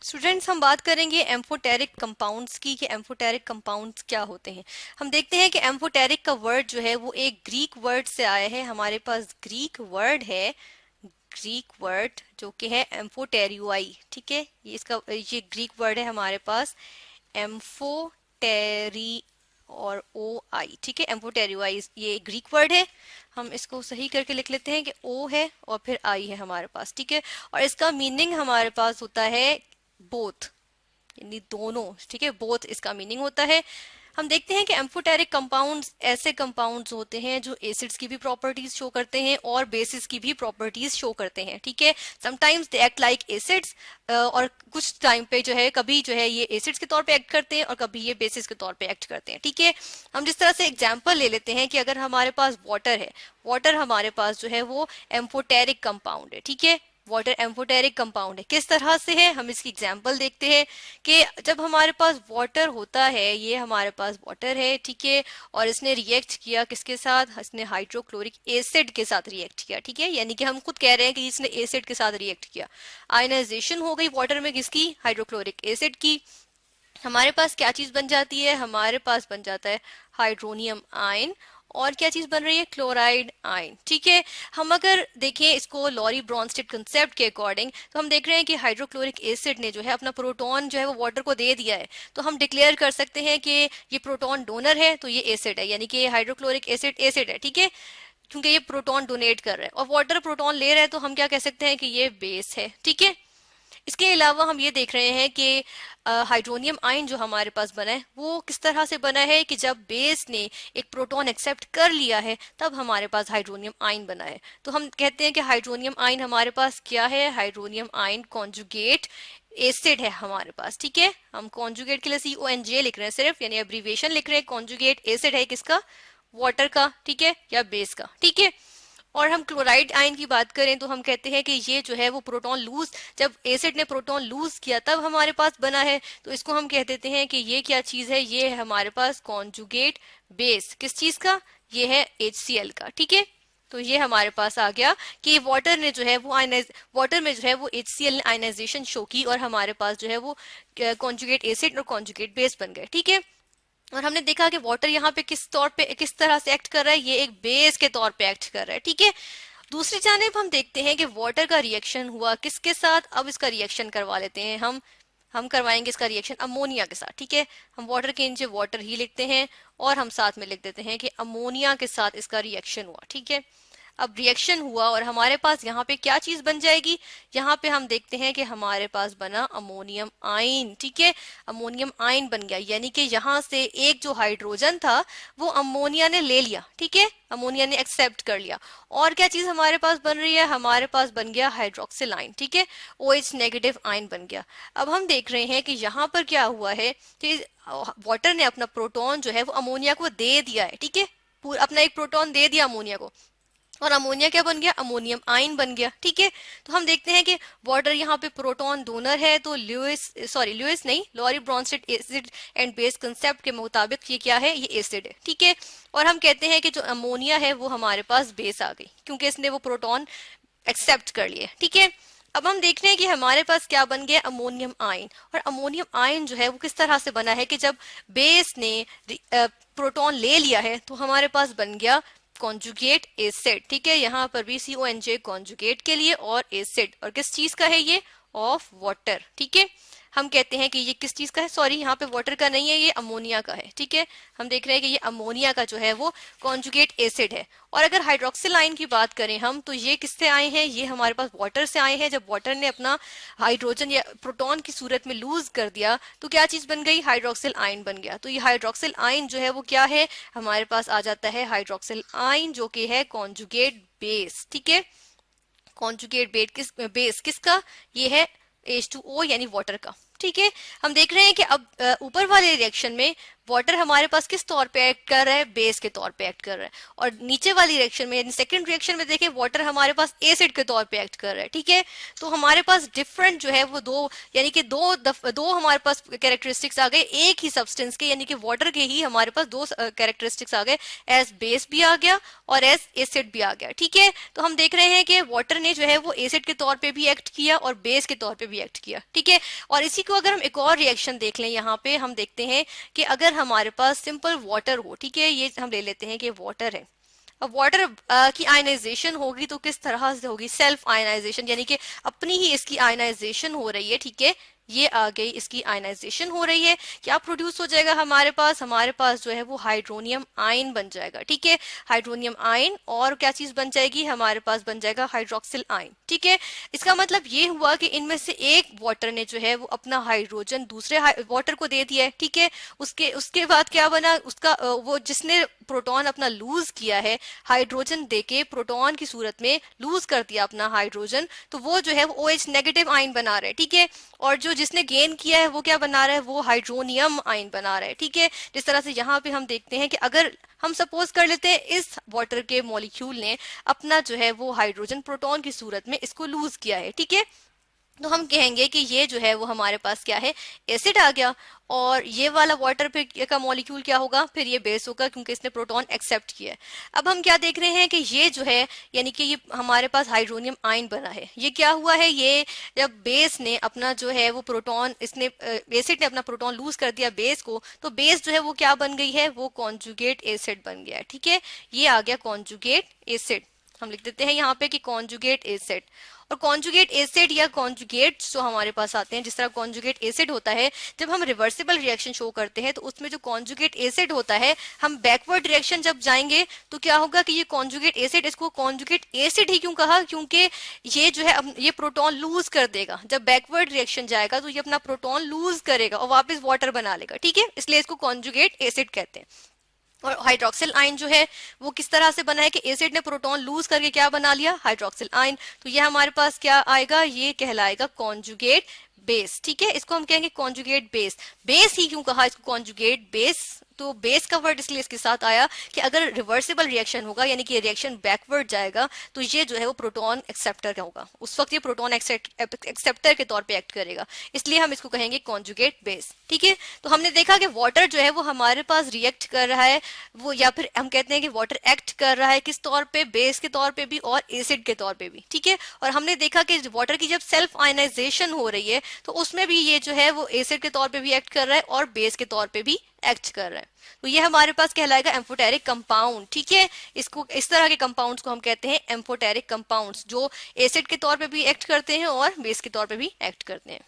Students, हम बात करेंगे एम्फोटेरिक कंपाउंड्स की कि एम्फोटेरिक कंपाउंड्स क्या होते हैं। हम देखते हैं कि एम्फोटेरिक का वर्ड जो है वो एक ग्रीक वर्ड से आया है। हमारे पास ग्रीक वर्ड है, ग्रीक वर्ड जो कि है एम्फोटेरियोआई। ठीक है, ये ग्रीक वर्ड है हमारे पास, एम्फोटेरी और ओ आई। ठीक है, एम्फोटेरियोआई ये ग्रीक वर्ड है। हम इसको सही करके लिख लेते हैं कि ओ है और फिर आई है हमारे पास। ठीक है, और इसका मीनिंग हमारे पास होता है बोथ, यानी दोनों। ठीक है, बोथ इसका मीनिंग होता है। हम देखते हैं कि एम्फोटेरिक कंपाउंड्स ऐसे कंपाउंड्स होते हैं जो एसिड्स की भी प्रॉपर्टीज शो करते हैं और बेसिस की भी प्रॉपर्टीज शो करते हैं। ठीक है, sometimes they act like acids, और कुछ टाइम पे जो है कभी जो है ये एसिड्स के तौर पे एक्ट करते हैं और कभी ये बेसिस के तौर पे एक्ट करते हैं। ठीक है, हम जिस तरह से एग्जांपल ले लेते हैं कि अगर हमारे पास वाटर है, वाटर हमारे पास जो है वो एम्फोटेरिक कंपाउंड है। ठीक है, वाटर एम्फोटेरिक कंपाउंड है। किस तरह से है, हम इसकी एग्जांपल देखते हैं कि जब हमारे पास वाटर होता है, ये हमारे पास वाटर है, ठीक है, और इसने रिएक्ट किया किसके साथ, इसने हाइड्रोक्लोरिक एसिड के साथ रिएक्ट किया। ठीक है, यानी कि हम खुद कह रहे हैं कि इसने एसिड के साथ रिएक्ट किया। आयनाइजेशन हो गई वाटर में किसकी, हाइड्रोक्लोरिक एसिड की। हमारे पास क्या चीज बन जाती है, हमारे पास बन जाता है हाइड्रोनियम आयन। और क्या चीज बन रही है, क्लोराइड आयन। ठीक है, हम अगर देखें इसको लॉरी ब्रॉन्स्टेड कंसेप्ट के अकॉर्डिंग, तो हम देख रहे हैं कि हाइड्रोक्लोरिक एसिड ने जो है अपना प्रोटॉन जो है वो वाटर को दे दिया है। तो हम डिक्लेयर कर सकते हैं कि ये प्रोटॉन डोनर है, तो ये एसिड है, यानी कि हाइड्रोक्लोरिक एसिड एसिड है। ठीक है, क्योंकि ये प्रोटॉन डोनेट कर रहा है और वाटर प्रोटॉन ले रहा है, तो हम क्या कह सकते हैं कि ये बेस है। ठीक है, इसके अलावा हम ये देख रहे हैं कि हाइड्रोनियम आयन जो हमारे पास बना है वो किस तरह से बना है कि जब बेस ने एक प्रोटॉन एक्सेप्ट कर लिया है तब हमारे पास हाइड्रोनियम आयन बना है। तो हम कहते हैं कि हाइड्रोनियम आयन हमारे पास क्या है, हाइड्रोनियम आयन कॉन्जुगेट एसिड है हमारे पास। ठीक है, हम कॉन्जुगेट के लिए CONJ लिख रहे हैं सिर्फ, यानी एब्रीविएशन लिख रहे हैं। कॉन्जुगेट एसिड है किसका, वाटर का। ठीक है, या बेस का। ठीक है, और हम क्लोराइड आयन की बात करें तो हम कहते हैं कि ये जो है वो प्रोटॉन लूज, जब एसिड ने प्रोटॉन लूज किया तब हमारे पास बना है। तो इसको हम कह देते हैं कि ये क्या चीज है, ये है हमारे पास कॉन्जुगेट बेस। किस चीज का, ये है HCl का। ठीक है, तो ये हमारे पास आ गया कि वाटर ने जो है वो वाटर में जो है वो HCl ने आयनाइजेशन शो की और हमारे पास जो है वो कॉन्जुगेट एसिड और कॉन्जुगेट बेस बन गए। ठीक है, और हमने देखा कि वाटर यहाँ पे किस तौर पे किस तरह से एक्ट कर रहा है, ये एक बेस के तौर पे एक्ट कर रहा है। ठीक है, दूसरी जानिब हम देखते हैं कि वाटर का रिएक्शन हुआ किसके साथ। अब इसका रिएक्शन करवा लेते हैं हम करवाएंगे इसका रिएक्शन अमोनिया के साथ। ठीक है, हम वाटर के नीचे वाटर ही लिखते हैं और हम साथ में लिख देते हैं कि अमोनिया के साथ इसका रिएक्शन हुआ। ठीक है, अब रिएक्शन हुआ और हमारे पास यहाँ पे क्या चीज बन जाएगी, यहाँ पे हम देखते हैं कि हमारे पास बना अमोनियम आयन। ठीक है, अमोनियम आयन बन गया, यानी कि यहाँ से एक जो हाइड्रोजन था वो अमोनिया ने ले लिया। ठीक है, अमोनिया ने एक्सेप्ट कर लिया। और क्या चीज हमारे पास बन रही है, हमारे पास बन गया हाइड्रोक्सिल आयन। ठीक है, OH नेगेटिव आयन बन गया। अब हम देख रहे हैं कि यहाँ पर क्या हुआ है कि वाटर ने अपना प्रोटॉन जो है वो अमोनिया को दे दिया है। ठीक है, अपना एक प्रोटॉन दे दिया अमोनिया को, और अमोनिया क्या बन गया, अमोनियम आयन बन गया। ठीक है, तो हम देखते हैं कि वाटर यहाँ पे प्रोटॉन डोनर है, तो लुइस नहीं, Lowry Bronsted acid and base concept के मुताबिक ये क्या है, ये एसिड है। ठीक है, और हम कहते हैं कि जो अमोनिया है वो हमारे पास बेस आ गई क्योंकि इसने वो प्रोटॉन एक्सेप्ट कर लिए। ठीक है, अब हम देख रहे हैं कि हमारे पास क्या बन गया, अमोनियम आयन। और अमोनियम आयन जो है वो किस तरह से बना है कि जब बेस ने प्रोटॉन ले लिया है तो हमारे पास बन गया कॉन्जुगेट एसिड। ठीक है, यहाँ पर भी CONJ कॉन्जुगेट के लिए और एसिड, और किस चीज का है ये, ऑफ वाटर। ठीक है, हम कहते हैं कि ये किस चीज का है, सॉरी यहाँ पे वाटर का नहीं है, ये अमोनिया का है। ठीक है, हम देख रहे हैं कि ये अमोनिया का जो है वो कॉन्जुगेट एसिड है। और अगर हाइड्रोक्सिल आयन की बात करें हम, तो ये किससे आए हैं, ये हमारे पास वाटर से आए हैं। जब वाटर ने अपना हाइड्रोजन या प्रोटॉन की सूरत में लूज कर दिया तो क्या चीज बन गई, हाइड्रोक्सिल आयन बन गया। तो ये हाइड्रोक्सिल आयन जो है वो क्या है, हमारे पास आ जाता है हाइड्रोक्सिल आयन जो कि है कॉन्जुगेट बेस। ठीक है, कॉन्जुगेट बेस किसका, ये है H2O यानी वाटर का। ठीक है, हम देख रहे हैं कि अब ऊपर वाले रिएक्शन में वाटर हमारे पास किस तौर पे एक्ट कर रहा है, बेस के तौर पे एक्ट कर रहा है। और नीचे वाली रिएक्शन में, सेकंड रिएक्शन में देखें, वाटर हमारे पास एसिड के तौर पे एक्ट कर रहा है, ठीक है। तो हमारे पास डिफरेंट जो है वो दो, यानी कि दो हमारे पास कैरेक्टरिस्टिक्स आ गए एक ही सब्सटेंस के, यानी कि वाटर के ही हमारे पास दो कैरेक्टरिस्टिक्स आ गए, एज बेस भी आ गया और एज एसिड भी आ गया, ठीक है। तो हम देख रहे हैं कि वाटर ने जो है वो एसिड के तौर पे भी एक्ट किया और बेस के तौर पे भी एक्ट किया, ठीक है। और इसी को अगर हम एक और रिएक्शन देख लें, यहाँ पे हम देखते हैं कि अगर हमारे पास सिंपल वाटर हो, ठीक है, ये हम ले लेते हैं कि वाटर है। अब वाटर की आयनाइजेशन होगी तो किस तरह से होगी, सेल्फ आयनाइजेशन, यानी कि अपनी ही इसकी आयनाइजेशन हो रही है, ठीक है। ये आ गई, इसकी आयनाइजेशन हो रही है। क्या प्रोड्यूस हो जाएगा हमारे पास जो है वो हाइड्रोनियम आयन बन जाएगा, ठीक है। हाइड्रोनियम आयन, और क्या चीज बन जाएगी हमारे पास, बन जाएगा हाइड्रोक्सिल आयन, ठीक है। इसका मतलब ये हुआ कि इनमें से एक वाटर ने जो है वो अपना हाइड्रोजन दूसरे वाटर को दे दिया है, ठीक है। उसके बाद क्या बना उसका, वो जिसने प्रोटॉन अपना लूज किया है, हाइड्रोजन देके प्रोटॉन की सूरत में लूज कर दिया अपना हाइड्रोजन, तो वो जो है वो OH नेगेटिव आयन बना रहा है, ठीक है। और जो जिसने गेन किया है वो क्या बना रहा है, वो हाइड्रोनियम आयन बना रहा है, ठीक है। जिस तरह से यहाँ पे हम देखते हैं कि अगर हम सपोज कर लेते हैं इस वाटर के मॉलिक्यूल ने अपना जो है वो हाइड्रोजन प्रोटॉन की सूरत में इसको लूज किया है, ठीक है, तो हम कहेंगे कि ये जो है वो हमारे पास क्या है, एसिड आ गया। और ये वाला वाटर पे का मॉलिक्यूल क्या होगा, फिर ये बेस होगा, क्योंकि इसने प्रोटॉन एक्सेप्ट किया है। अब हम क्या देख रहे हैं कि ये जो है, यानी कि ये हमारे पास हाइड्रोनियम आयन बना है, ये क्या हुआ है, ये जब बेस ने अपना जो है वो प्रोटॉन, इसने एसिड ने अपना प्रोटॉन लूज कर दिया बेस को, तो बेस जो है वो क्या बन गई है, वो कॉन्जुगेट एसिड बन गया है, ठीक है। ये आ गया कॉन्जुगेट एसिड, हम लिख देते हैं यहाँ पे कि कॉन्जुगेट एसिड। और कॉन्जुगेट एसिड या कॉन्जुगेट जो हमारे पास आते हैं, जिस तरह कॉन्जुगेट एसिड होता है, जब हम रिवर्सिबल रिएक्शन शो करते हैं तो उसमें जो कॉन्जुगेट एसिड होता है, हम बैकवर्ड रिएक्शन जब जाएंगे तो क्या होगा कि ये कॉन्जुगेट एसिड, इसको कॉन्जुगेट एसिड ही क्यों कहा, क्योंकि ये जो है ये प्रोटॉन लूज कर देगा, जब बैकवर्ड रिएक्शन जाएगा तो ये अपना प्रोटॉन लूज करेगा और वापस वाटर बना लेगा, ठीक है, इसलिए इसको कॉन्जुगेट एसिड कहते हैं। और हाइड्रोक्सिल आयन जो है वो किस तरह से बना है कि एसिड ने प्रोटॉन लूज करके क्या बना लिया, हाइड्रोक्सिल आयन। तो ये हमारे पास क्या आएगा, ये कहलाएगा कॉन्जुगेट बेस, ठीक है। इसको हम कहेंगे कॉन्जुगेट बेस। बेस ही क्यों कहा इसको कॉन्जुगेट बेस, तो बेस का वर्ड इसलिए इसके साथ आया कि अगर रिवर्सिबल रिएक्शन होगा, यानी कि रिएक्शन बैकवर्ड जाएगा, तो ये जो है वो प्रोटॉन एक्सेप्टर का होगा, उस वक्त ये प्रोटॉन एक्सेप्टर के तौर पे एक्ट करेगा, इसलिए हम इसको कहेंगे कॉन्जुगेट बेस, ठीक है। तो हमने देखा कि वाटर जो है वो हमारे पास रिएक्ट कर रहा है, वो या फिर हम कहते हैं कि वाटर एक्ट कर रहा है किस तौर पे, बेस के तौर पे भी और एसिड के तौर पे भी, ठीक है। और हमने देखा कि वाटर की जब सेल्फ आयनाइजेशन हो रही है तो उसमें भी ये जो है वो एसिड के तौर पे भी एक्ट कर रहा है और बेस के तौर पे भी एक्ट कर रहा है। तो ये हमारे पास कहलाएगा एम्फोटेरिक कंपाउंड, ठीक है। इसको, इस तरह के कंपाउंड्स को हम कहते हैं एम्फोटेरिक कंपाउंड्स, जो एसिड के तौर पे भी एक्ट करते हैं और बेस के तौर पे भी एक्ट करते हैं।